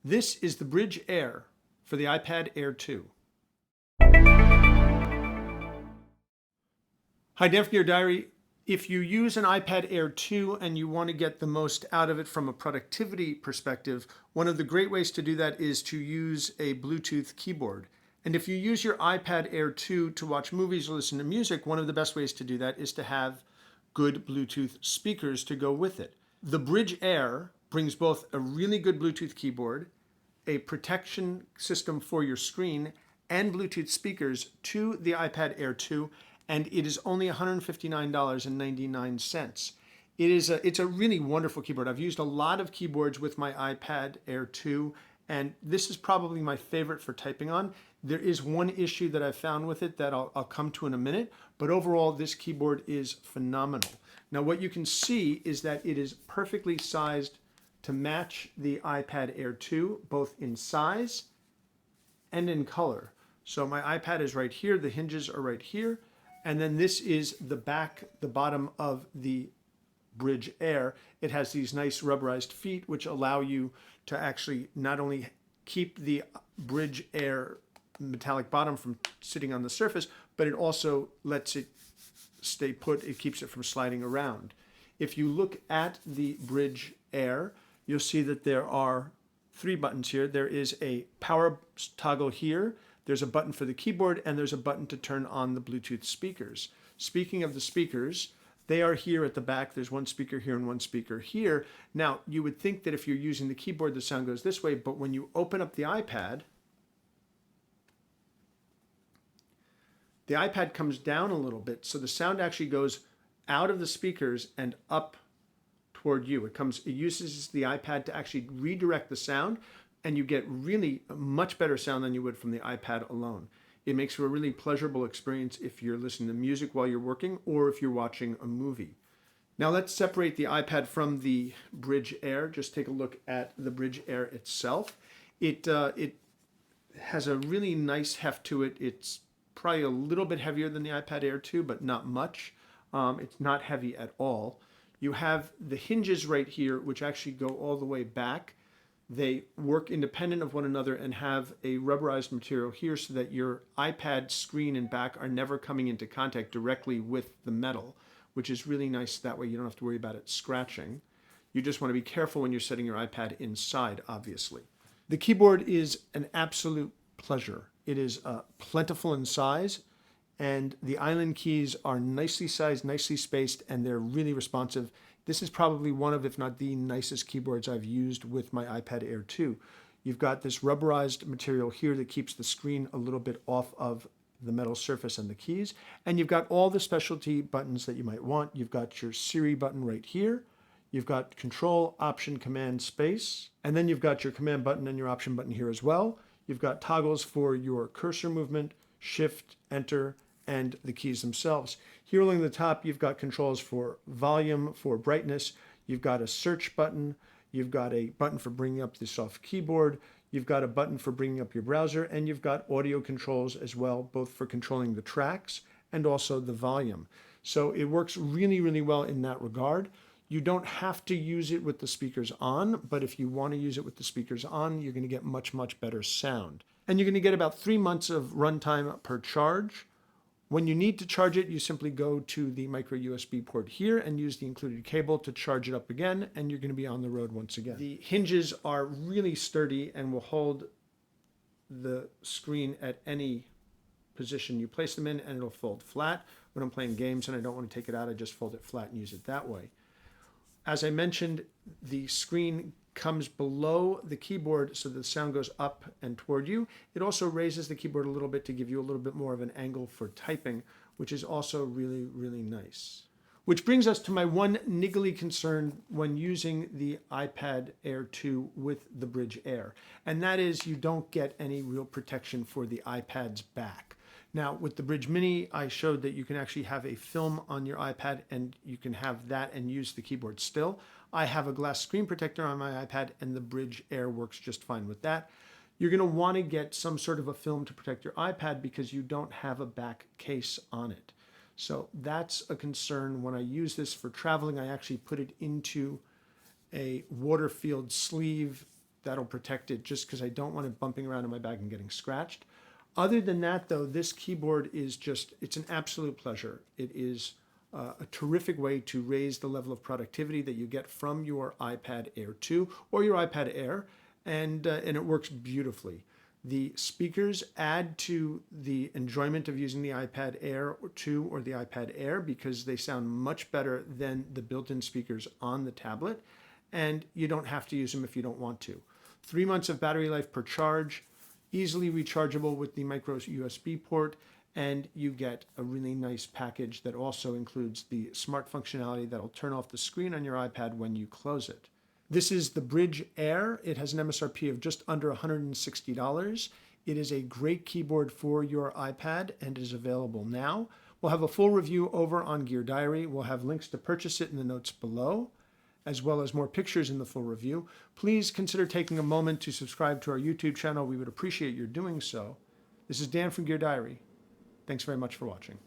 This is the Bridge Air for the iPad Air 2. Hi, Dan from Your Diary. If you use an iPad Air 2 and you want to get the most out of it from a productivity perspective, one of the great ways to do that is to use a Bluetooth keyboard. And if you use your iPad Air 2 to watch movies or listen to music, one of the best ways to do that is to have good Bluetooth speakers to go with it. The Bridge Air brings both a really good Bluetooth keyboard, a protection system for your screen, and Bluetooth speakers to the iPad Air 2, and it is only $159.99. It's a really wonderful keyboard. I've used a lot of keyboards with my iPad Air 2, and this is probably my favorite for typing on. There is one issue that I've found with it that I'll come to in a minute, but overall this keyboard is phenomenal. Now what you can see is that it is perfectly sized to match the iPad Air 2, both in size and in color. So my iPad is right here, the hinges are right here, and then this is the back, the bottom of the Bridge Air. It has these nice rubberized feet which allow you to actually not only keep the Bridge Air metallic bottom from sitting on the surface, but it also lets it stay put. It keeps it from sliding around. If you look at the Bridge Air, you'll see that there are 3 buttons here. There is a power toggle here, there's a button for the keyboard, and there's a button to turn on the Bluetooth speakers. Speaking of the speakers, they are here at the back. There's one speaker here and one speaker here. Now, you would think that if you're using the keyboard, the sound goes this way, but when you open up the iPad comes down a little bit, so the sound actually goes out of the speakers and up toward you. It uses the iPad to actually redirect the sound, and you get really a much better sound than you would from the iPad alone. It makes for a really pleasurable experience if you're listening to music while you're working or if you're watching a movie. Now let's separate the iPad from the Bridge Air. Just take a look at the Bridge Air itself. It has a really nice heft to it. It's probably a little bit heavier than the iPad Air 2, but not much. It's not heavy at all. You have the hinges right here, which actually go all the way back. They work independent of one another and have a rubberized material here so that your iPad screen and back are never coming into contact directly with the metal, which is really nice. That way you don't have to worry about it scratching. You just want to be careful when you're setting your iPad inside, obviously. The keyboard is an absolute pleasure. It is plentiful in size, and the island keys are nicely sized, nicely spaced, and they're really responsive. This is probably one of, if not the nicest keyboards I've used with my iPad Air 2. You've got this rubberized material here that keeps the screen a little bit off of the metal surface and the keys, and you've got all the specialty buttons that you might want. You've got your Siri button right here. You've got Control, Option, Command, Space, and then you've got your Command button and your Option button here as well. You've got toggles for your cursor movement, Shift, Enter, and the keys themselves. Here along the top, you've got controls for volume, for brightness. You've got a search button. You've got a button for bringing up the soft keyboard. You've got a button for bringing up your browser, and you've got audio controls as well, both for controlling the tracks and also the volume. So it works really, really well in that regard. You don't have to use it with the speakers on, but if you want to use it with the speakers on, you're going to get much, much better sound. And you're going to get about 3 months of runtime per charge. When you need to charge it, you simply go to the micro USB port here and use the included cable to charge it up again, and you're going to be on the road once again. The hinges are really sturdy and will hold the screen at any position you place them in, and it'll fold flat. When I'm playing games and I don't want to take it out, I just fold it flat and use it that way. As I mentioned, the screen comes below the keyboard so the sound goes up and toward you. It also raises the keyboard a little bit to give you a little bit more of an angle for typing, which is also really, really nice. Which brings us to my one niggly concern when using the iPad Air 2 with the Bridge Air, and that is you don't get any real protection for the iPad's back. Now, with the Bridge Mini, I showed that you can actually have a film on your iPad and you can have that and use the keyboard still. I have a glass screen protector on my iPad and the Bridge Air works just fine with that. You're going to want to get some sort of a film to protect your iPad because you don't have a back case on it. So that's a concern. When I use this for traveling, I actually put it into a water-filled sleeve that'll protect it just because I don't want it bumping around in my bag and getting scratched. Other than that, though, this keyboard is just, it's an absolute pleasure. It is a terrific way to raise the level of productivity that you get from your iPad Air 2 or your iPad Air, and it works beautifully. The speakers add to the enjoyment of using the iPad Air 2 or the iPad Air because they sound much better than the built-in speakers on the tablet, and you don't have to use them if you don't want to. 3 months of battery life per charge, easily rechargeable with the micro USB port, and you get a really nice package that also includes the smart functionality that'll turn off the screen on your iPad when you close it. This is the Brydge Air. It has an MSRP of just under $160. It is a great keyboard for your iPad and is available now. We'll have a full review over on Gear Diary. We'll have links to purchase it in the notes below, as well as more pictures in the full review. Please consider taking a moment to subscribe to our YouTube channel. We would appreciate your doing so. This is Dan from Gear Diary. Thanks very much for watching.